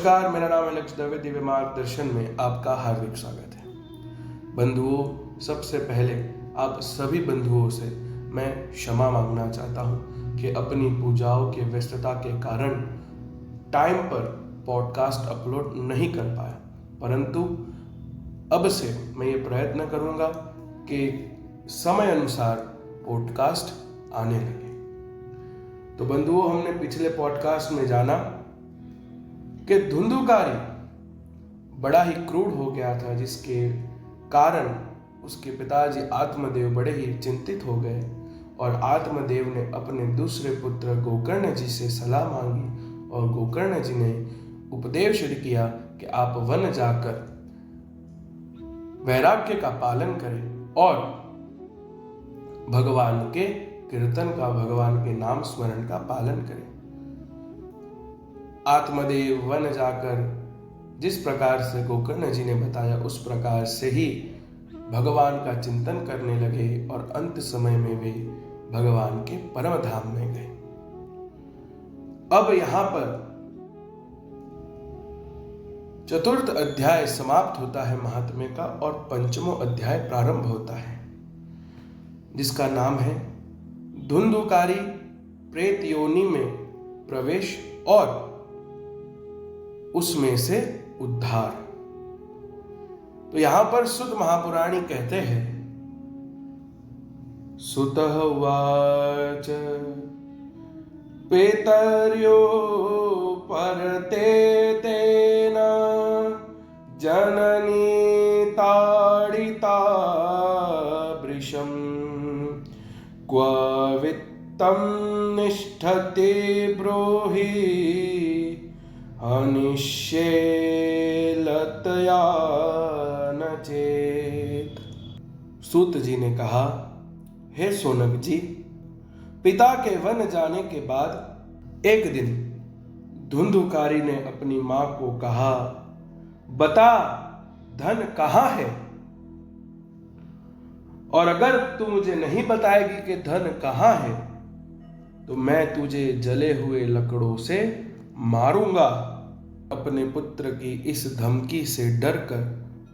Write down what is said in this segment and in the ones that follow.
नमस्कार, मेरा नाम है लक्ष्य दवे। दिव्य मार्गदर्शन में आपका हार्दिक स्वागत है। बंधुओं, सबसे पहले आप सभी बंधुओं से मैं क्षमा मांगना चाहता हूं कि अपनी पूजाओं की व्यस्तता के कारण टाइम पर पॉडकास्ट अपलोड नहीं कर पाया, परंतु अब से मैं ये प्रयत्न करूंगा कि समय अनुसार पॉडकास्ट आने लगे। तो बंधुओं, हमने पिछले पॉडकास्ट में जाना कि धुंधुकारी बड़ा ही क्रूर हो गया था, जिसके कारण उसके पिताजी आत्मदेव बड़े ही चिंतित हो गए और आत्मदेव ने अपने दूसरे पुत्र गोकर्ण जी से सलाह मांगी और गोकर्ण जी ने उपदेश किया कि आप वन जाकर वैराग्य का पालन करें और भगवान के कीर्तन का, भगवान के नाम स्मरण का पालन करें। आत्मदेव वन जाकर जिस प्रकार से गोकर्ण जी ने बताया, उस प्रकार से ही भगवान का चिंतन करने लगे और अंत समय में वे भगवान के परम धाम में गए। अब यहां पर चतुर्थ अध्याय समाप्त होता है महात्म्य का और पंचमो अध्याय प्रारंभ होता है, जिसका नाम है धुंधुकारी प्रेत योनि में प्रवेश और उसमें से उद्धार। तो यहां पर सुत महापुराणी कहते हैं, सुतः उवाच पेतर्यो परते तेन जननी ताडिता वृषम् क्व वित्तं निष्ठते ब्रूहि अनिश्येलतया न चेत। सूत जी ने कहा, हे सोनक जी, पिता के वन जाने के बाद एक दिन धुंधुकारी ने अपनी मां को कहा, बता धन कहाँ है, और अगर तू मुझे नहीं बताएगी कि धन कहाँ है तो मैं तुझे जले हुए लकड़ों से मारूंगा। अपने पुत्र की इस धमकी से डरकर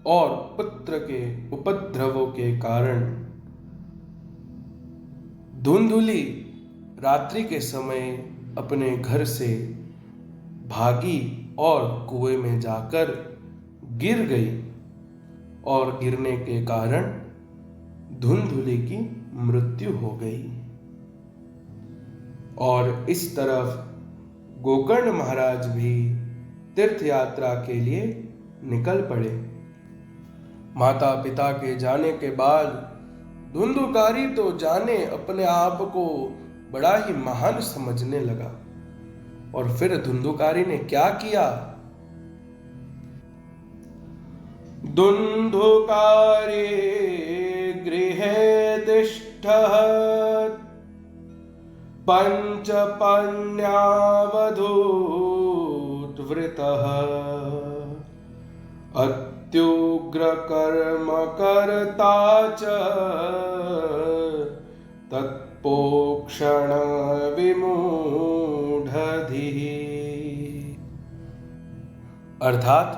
और पुत्र के उपद्रवों के कारण धुंधुली रात्रि के समय अपने घर से भागी और कुएं में जाकर गिर गई और गिरने के कारण धुंधुली की मृत्यु हो गई। और इस तरफ गोकर्ण महाराज भी तीर्थ यात्रा के लिए निकल पड़े। माता पिता के जाने के बाद धुंधुकारी तो जाने अपने आप को बड़ा ही महान समझने लगा। और फिर धुंधुकारी ने क्या किया? धुंधुकारी गृहे तिष्ठः पंचपन्यावधूत वृतः अत्युग्र कर्म कर्ता च तत्पोक्षण विमूढ़धिः। अर्थात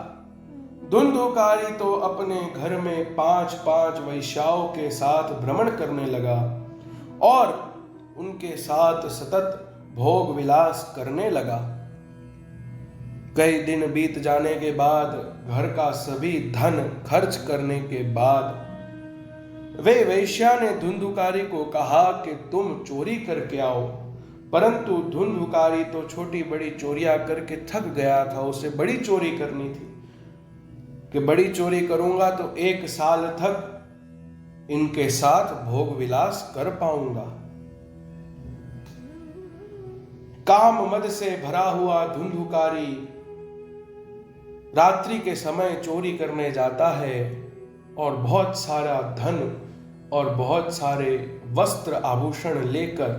धुंधुकारी तो अपने घर में 5-5 वैश्याओं के साथ भ्रमण करने लगा और उनके साथ सतत भोग विलास करने लगा। कई दिन बीत जाने के बाद, घर का सभी धन खर्च करने के बाद वे वैश्या ने धुंधुकारी को कहा कि तुम चोरी करके आओ, परंतु धुंधुकारी तो छोटी बड़ी चोरियां करके थक गया था। उसे बड़ी चोरी करनी थी कि बड़ी चोरी करूंगा तो 1 साल तक इनके साथ भोग विलास कर पाऊंगा। काम मद से भरा हुआ धुंधुकारी रात्रि के समय चोरी करने जाता है और बहुत सारा धन और बहुत सारे वस्त्र आभूषण लेकर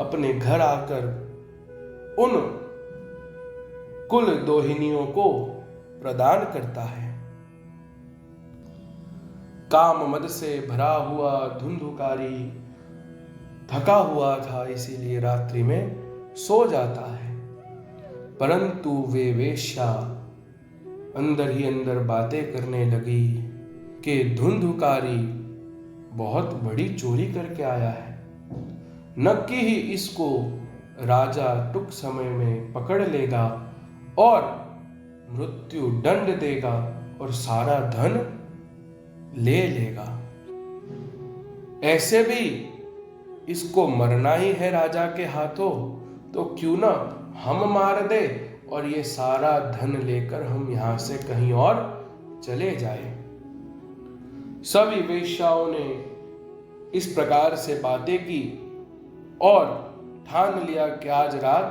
अपने घर आकर उन कुल दोहिनियों को प्रदान करता है। काम मद से भरा हुआ धुंधुकारी थका हुआ था, इसीलिए रात्रि में सो जाता है। परंतु वे वेश्या अंदर ही अंदर बातें करने लगी कि धुंधुकारी बहुत बड़ी चोरी करके आया है, नक्की ही इसको राजा टुक समय में पकड़ लेगा और मृत्यु दंड देगा और सारा धन ले लेगा। ऐसे भी इसको मरना ही है राजा के हाथों, तो क्यों ना हम मार दे और ये सारा धन लेकर हम यहां से कहीं और चले जाए। सभी वेश्याओं ने इस प्रकार से बातें की और ठान लिया कि आज रात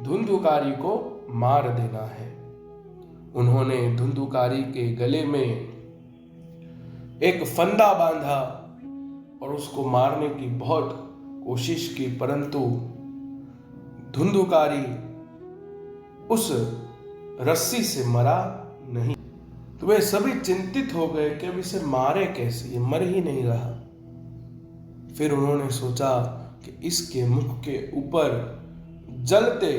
धुंधुकारी को मार देना है। उन्होंने धुंधुकारी के गले में एक फंदा बांधा और उसको मारने की बहुत कोशिश की, परंतु धुंधुकारी उस रस्सी से मरा नहीं। तो वे सभी चिंतित हो गए कि अब इसे मारे कैसे, ये मर ही नहीं रहा। फिर उन्होंने सोचा कि इसके मुख के ऊपर जलते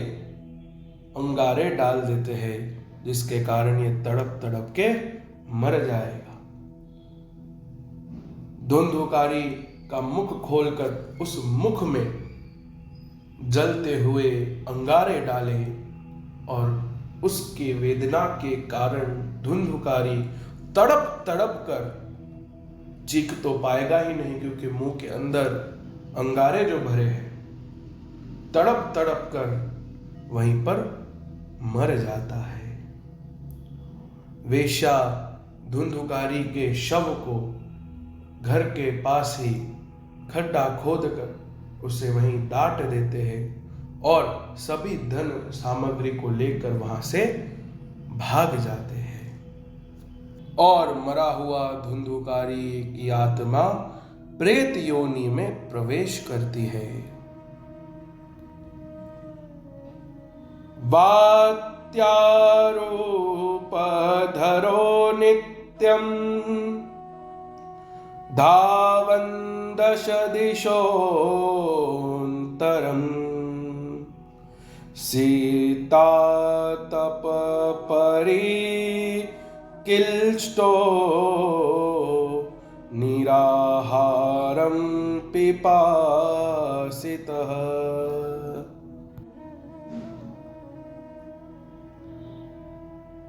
अंगारे डाल देते हैं, जिसके कारण ये तड़प तड़प के मर जाएगा। धुंधुकारी का मुख खोलकर उस मुख में जलते हुए अंगारे डाले और उसकी वेदना के कारण धुंधुकारी तड़प तड़प कर चीख तो पाएगा ही नहीं, क्योंकि मुंह के अंदर अंगारे जो भरे हैं, तड़प तड़प कर वहीं पर मर जाता है। वेश्या धुंधुकारी के शव को घर के पास ही खड्डा खोदकर उसे वहीं डाट देते हैं और सभी धन सामग्री को लेकर वहां से भाग जाते हैं। और मरा हुआ धुंधुकारी की आत्मा प्रेत योनि में प्रवेश करती है। वात्यारूपधरो नित्यं धावन् दश दिशोऽन्तरम् सीता तप परिकिल्ष्टो निराहारं पिपासितः।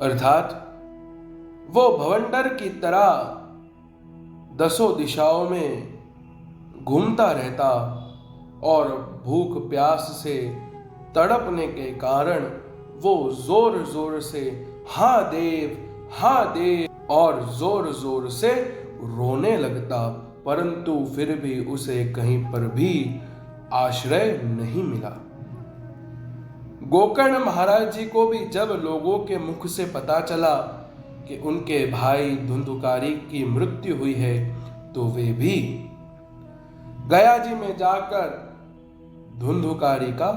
अर्थात वो भवंडर की तरह दसों दिशाओं में घूमता रहता और भूख प्यास से तड़पने के कारण वो जोर जोर से हाँ देव और जोर जोर से रोने लगता, परंतु फिर भी उसे कहीं पर भी आश्रय नहीं मिला। गोकर्ण महाराज जी को भी जब लोगों के मुख से पता चला कि उनके भाई धुंधुकारी की मृत्यु हुई है, तो वे भी गया जी में जाकर धुंधुकारी का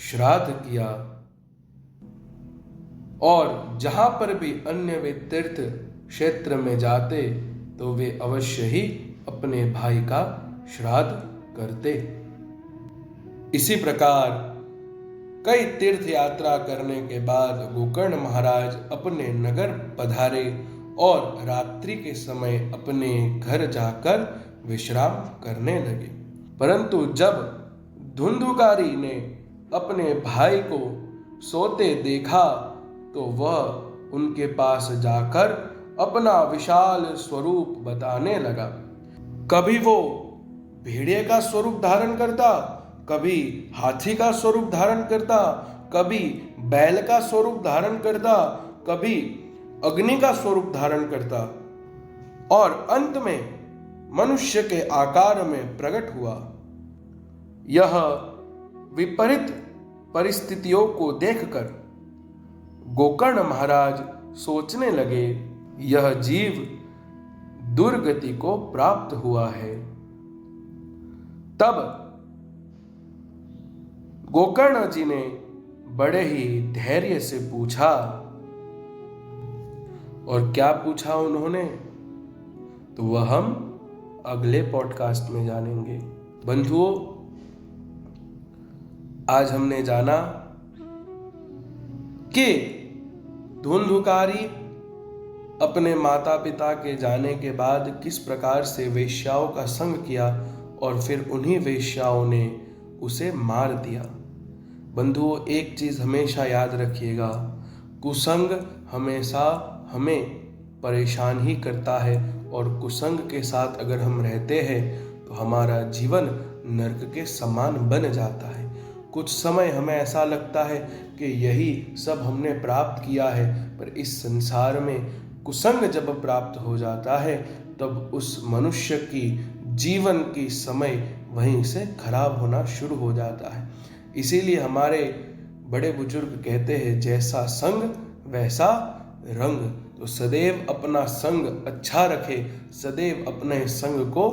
श्राद्ध किया और जहां पर भी अन्य वे तीर्थ क्षेत्र में जाते तो वे अवश्य ही अपने भाई का श्राद्ध करते। इसी प्रकार कई तीर्थ यात्रा करने के बाद गोकर्ण महाराज अपने नगर पधारे और रात्रि के समय अपने घर जाकर विश्राम करने लगे। परंतु जब धुंधुकारी ने अपने भाई को सोते देखा तो वह उनके पास जाकर अपना विशाल स्वरूप बताने लगा। कभी वो भेड़िए का स्वरूप धारण करता, कभी हाथी का स्वरूप धारण करता, कभी बैल का स्वरूप धारण करता, कभी अग्नि का स्वरूप धारण करता और अंत में मनुष्य के आकार में प्रकट हुआ। यह विपरीत परिस्थितियों को देखकर गोकर्ण महाराज सोचने लगे, यह जीव दुर्गति को प्राप्त हुआ है। तब गोकर्ण जी ने बड़े ही धैर्य से पूछा, और क्या पूछा उन्होंने तो वह हम अगले पॉडकास्ट में जानेंगे। बंधुओं, आज हमने जाना कि धुंधुकारी अपने माता पिता के जाने के बाद किस प्रकार से वेश्याओं का संग किया और फिर उन्हीं वेश्याओं ने उसे मार दिया। बंधुओं, एक चीज हमेशा याद रखिएगा, कुसंग हमेशा हमें परेशान ही करता है और कुसंग के साथ अगर हम रहते हैं तो हमारा जीवन नरक के समान बन जाता है। कुछ समय हमें ऐसा लगता है कि यही सब हमने प्राप्त किया है, पर इस संसार में कुसंग जब प्राप्त हो जाता है तब उस मनुष्य की जीवन की समय वहीं से खराब होना शुरू हो जाता है। इसीलिए हमारे बड़े बुजुर्ग कहते हैं, जैसा संग वैसा रंग। तो सदैव अपना संग अच्छा रखे, सदैव अपने संग को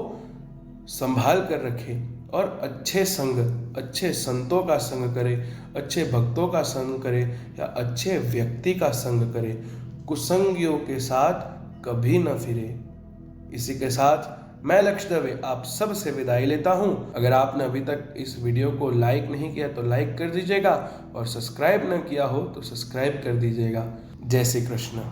संभाल कर रखे और अच्छे संग, अच्छे संतों का संग करे, अच्छे भक्तों का संग करे या अच्छे व्यक्ति का संग करे। कुसंगियों के साथ कभी न फिरे। इसी के साथ मैं लक्ष्य दवे आप सब से विदाई लेता हूं। अगर आपने अभी तक इस वीडियो को लाइक नहीं किया तो लाइक कर दीजिएगा और सब्सक्राइब न किया हो तो सब्सक्राइब कर दीजिएगा। जय श्री कृष्ण।